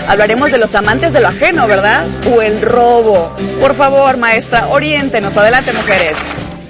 hablaremos de los amantes de lo ajeno, ¿verdad? O el robo. Por favor, maestra, oriéntenos. Adelante, mujeres.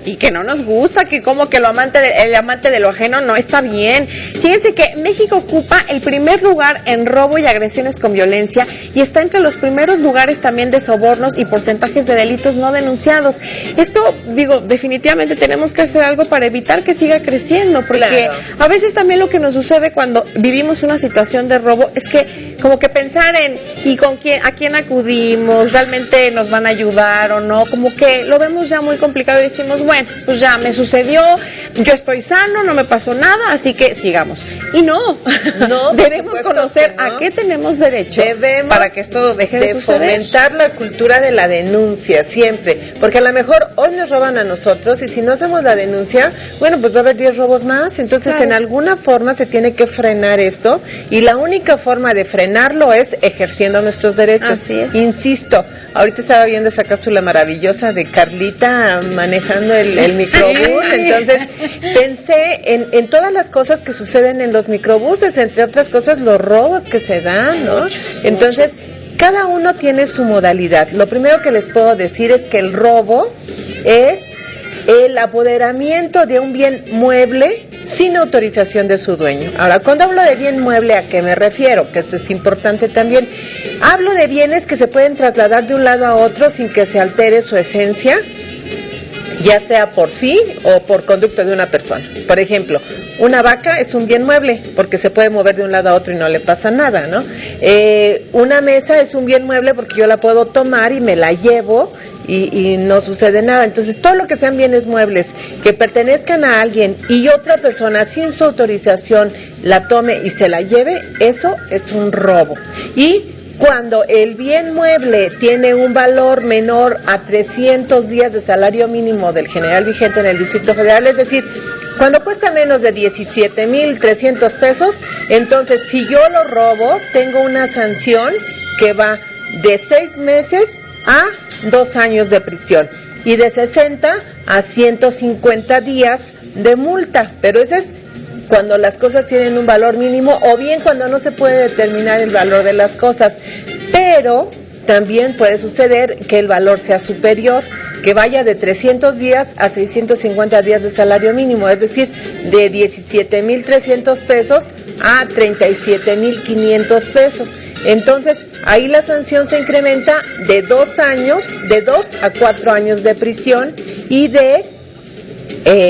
Y que no nos gusta, que como que el amante de lo ajeno no está bien. Fíjense que México ocupa el primer lugar en robo y agresiones con violencia y está entre los primeros lugares también de sobornos y porcentajes de delitos no denunciados. Esto, digo, definitivamente tenemos que hacer algo para evitar que siga creciendo, porque a veces también lo que nos sucede cuando vivimos una situación de robo es que como que pensar en ¿y con quién, a quién acudimos? ¿Realmente nos van a ayudar o no? Como que lo vemos ya muy complicado y decimos, bueno, pues ya me sucedió, yo estoy sano, no me pasó nada, así que sigamos. Y no debemos conocer a qué tenemos derecho para que esto deje de suceder. Fomentar la cultura de la denuncia siempre, porque a lo mejor hoy nos roban a nosotros y si no hacemos la denuncia, bueno, pues va a haber 10 robos más, entonces en alguna forma se tiene que frenar esto y la única forma de frenarlo es ejerciendo nuestros derechos. Así es. Insisto, ahorita estaba viendo esa cápsula maravillosa de Carlita manejando el microbús, entonces pensé en todas las cosas que suceden en los microbuses, entre otras cosas los robos que se dan, ¿no? Entonces, cada uno tiene su modalidad. Lo primero que les puedo decir es que el robo es el apoderamiento de un bien mueble sin autorización de su dueño. Ahora, cuando hablo de bien mueble, ¿a qué me refiero? Que esto es importante también. Hablo de bienes que se pueden trasladar de un lado a otro sin que se altere su esencia, ya sea por sí o por conducto de una persona. Por ejemplo, una vaca es un bien mueble porque se puede mover de un lado a otro y no le pasa nada, ¿no? Una mesa es un bien mueble porque yo la puedo tomar y me la llevo y no sucede nada. Entonces, todo lo que sean bienes muebles que pertenezcan a alguien y otra persona sin su autorización la tome y se la lleve, eso es un robo. Y cuando el bien mueble tiene un valor menor a 300 días de salario mínimo del general vigente en el Distrito Federal, es decir, cuando cuesta menos de 17,300 pesos, entonces si yo lo robo, tengo una sanción que va de 6 meses a 2 años de prisión y de 60 a 150 días de multa, pero ese es cuando las cosas tienen un valor mínimo o bien cuando no se puede determinar el valor de las cosas, pero también puede suceder que el valor sea superior, que vaya de 300 días a 650 días de salario mínimo, es decir, de 17,300 pesos a 37,500 pesos. Entonces, ahí la sanción se incrementa de 2 años, de 2 a 4 años de prisión y de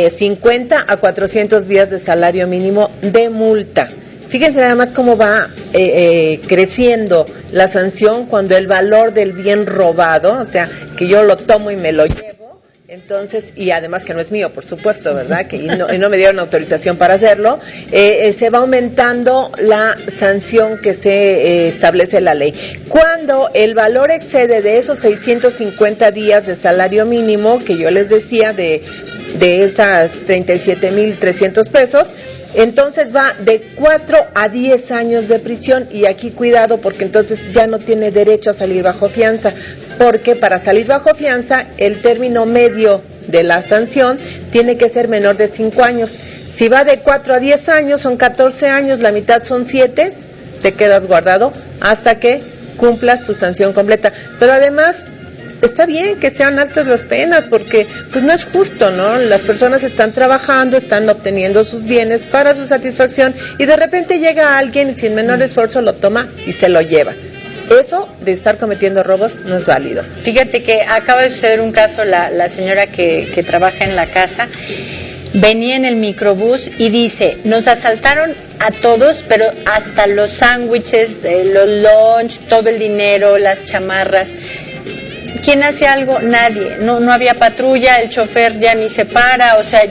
50 a 400 días de salario mínimo de multa. Fíjense nada más cómo va creciendo la sanción cuando el valor del bien robado, o sea, que yo lo tomo y me lo llevo, entonces, y además que no es mío, por supuesto, ¿verdad? Que y no me dieron autorización para hacerlo, se va aumentando la sanción que se establece la ley. Cuando el valor excede de esos 650 días de salario mínimo, que yo les decía de esas 37,300 pesos, entonces va de 4 a 10 años de prisión y aquí cuidado porque entonces ya no tiene derecho a salir bajo fianza, porque para salir bajo fianza el término medio de la sanción tiene que ser menor de 5 años. Si va de 4 a 10 años son 14 años, la mitad son 7, te quedas guardado hasta que cumplas tu sanción completa. Pero además está bien que sean altas las penas porque pues no es justo, ¿no? Las personas están trabajando, están obteniendo sus bienes para su satisfacción y de repente llega alguien y sin menor esfuerzo lo toma y se lo lleva. Eso de estar cometiendo robos no es válido. Fíjate que acaba de suceder un caso, la señora que trabaja en la casa venía en el microbús y dice, nos asaltaron a todos, pero hasta los sándwiches, los lunch, todo el dinero, las chamarras. ¿Quién hace algo? Nadie. No había patrulla, el chofer ya ni se para, o sea,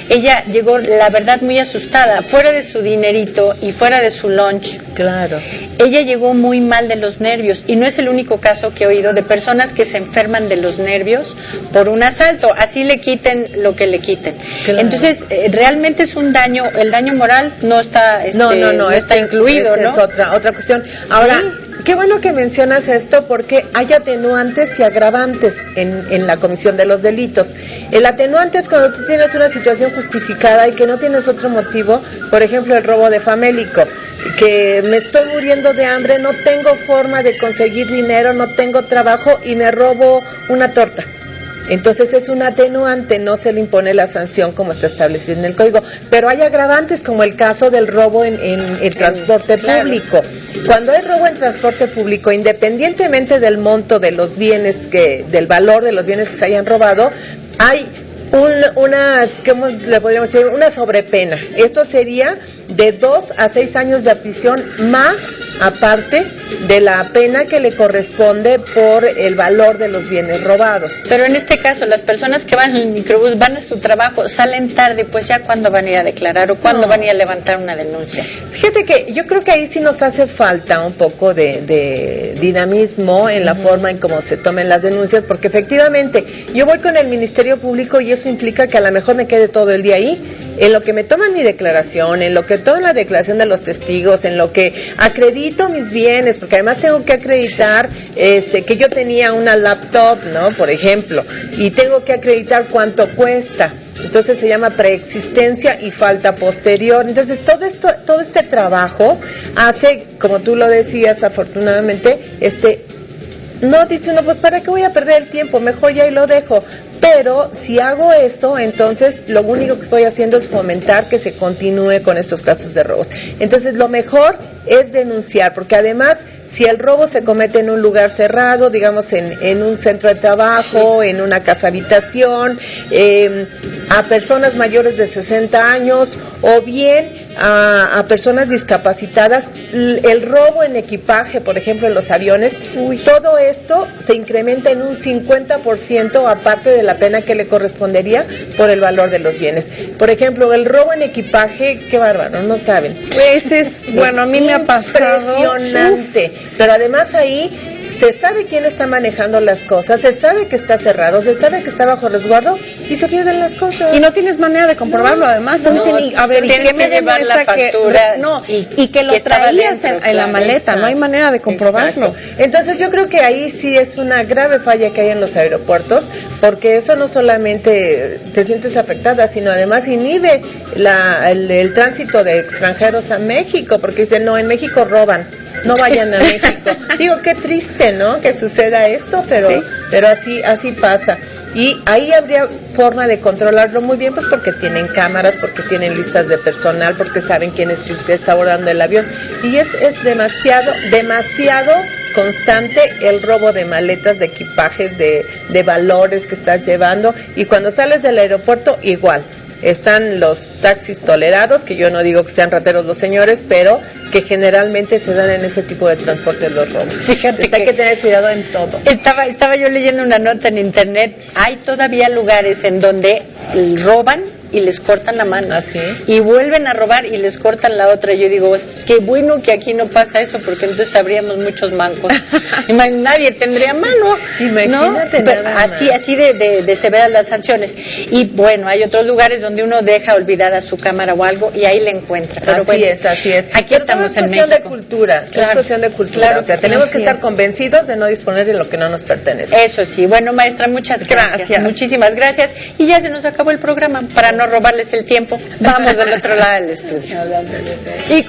ella llegó, la verdad, muy asustada, fuera de su dinerito y fuera de su lunch. Claro. Ella llegó muy mal de los nervios y no es el único caso que he oído de personas que se enferman de los nervios por un asalto, así le quiten lo que le quiten. Claro. Entonces, realmente es un daño, el daño moral no está no está incluido, ¿no? Es otra cuestión. Ahora, ¿sí? Qué bueno que mencionas esto porque hay atenuantes y agravantes en la comisión de los delitos. El atenuante es cuando tú tienes una situación justificada y que no tienes otro motivo, por ejemplo, el robo de famélico. que me estoy muriendo de hambre, no tengo forma de conseguir dinero, no tengo trabajo y me robo una torta. Entonces es un atenuante, no se le impone la sanción como está establecido en el código. Pero hay agravantes como el caso del robo en transporte público. Cuando hay robo en transporte público, independientemente del monto de los bienes, del valor de los bienes que se hayan robado, hay ¿cómo le podríamos decir? Una sobrepena. Esto sería de 2 a 6 años de prisión, más aparte de la pena que le corresponde por el valor de los bienes robados. Pero en este caso, las personas que van en el microbús van a su trabajo, salen tarde, pues ya cuándo van a ir a declarar o cuándo van a ir a levantar una denuncia. Fíjate que yo creo que ahí sí nos hace falta un poco de dinamismo en la forma en cómo se tomen las denuncias, porque efectivamente yo voy con el Ministerio Público y eso implica que a lo mejor me quede todo el día ahí, en lo que me toman mi declaración, en lo que toman la declaración de los testigos, en lo que acredito mis bienes, porque además tengo que acreditar que yo tenía una laptop, ¿no? Por ejemplo, y tengo que acreditar cuánto cuesta. Entonces se llama preexistencia y falta posterior. Entonces todo este trabajo hace, como tú lo decías, afortunadamente, no dice uno, pues ¿para qué voy a perder el tiempo? Mejor ya y lo dejo. Pero si hago eso, entonces lo único que estoy haciendo es fomentar que se continúe con estos casos de robos. Entonces lo mejor es denunciar, porque además si el robo se comete en un lugar cerrado, digamos en un centro de trabajo, en una casa habitación, a personas mayores de 60 años o bien a personas discapacitadas, el robo en equipaje, por ejemplo en los aviones, todo esto se incrementa en un 50% aparte de la pena que le correspondería por el valor de los bienes. Por ejemplo, el robo en equipaje, qué bárbaro, no saben. Bueno, a mí me ha pasado. Impresionante. Pero además ahí se sabe quién está manejando las cosas, se sabe que está cerrado, se sabe que está bajo resguardo y se pierden las cosas. Y no tienes manera de comprobarlo, además. A ver, ¿y qué me demuestra y que lo traías en la maleta? No hay manera de comprobarlo. Exacto. Entonces yo creo que ahí sí es una grave falla que hay en los aeropuertos, porque eso no solamente te sientes afectada, sino además inhibe el tránsito de extranjeros a México, porque dicen, no, en México roban. No vayan a México. Digo, qué triste, ¿no? Que suceda esto, pero así pasa. Y ahí habría forma de controlarlo muy bien, pues porque tienen cámaras, porque tienen listas de personal, porque saben quién es que usted está abordando el avión. Y es demasiado constante el robo de maletas, de equipajes, de valores que estás llevando. Y cuando sales del aeropuerto, igual. Están los taxis tolerados, que yo no digo que sean rateros los señores, pero que generalmente se dan en ese tipo de transporte los robos. Fíjate que hay que tener cuidado en todo. Estaba yo leyendo una nota en internet. Hay todavía lugares en donde roban y les cortan la mano. ¿Ah, sí? Y vuelven a robar y les cortan la otra. Yo digo, qué bueno que aquí no pasa eso, porque entonces habríamos muchos mancos. Nadie tendría mano. Imagínate, ¿no? Pero así de severas las sanciones. Y bueno, hay otros lugares donde uno deja olvidada su cámara o algo y ahí la encuentra. Pero así es. Aquí pero estamos en México. Es cuestión de cultura. Claro, o sea, tenemos que estar convencidos de no disponer de lo que no nos pertenece. Eso sí. Bueno, maestra, muchas gracias. Muchísimas gracias. Y ya se nos acabó el programa. Para no robarles el tiempo, vamos del otro lado del estudio. Y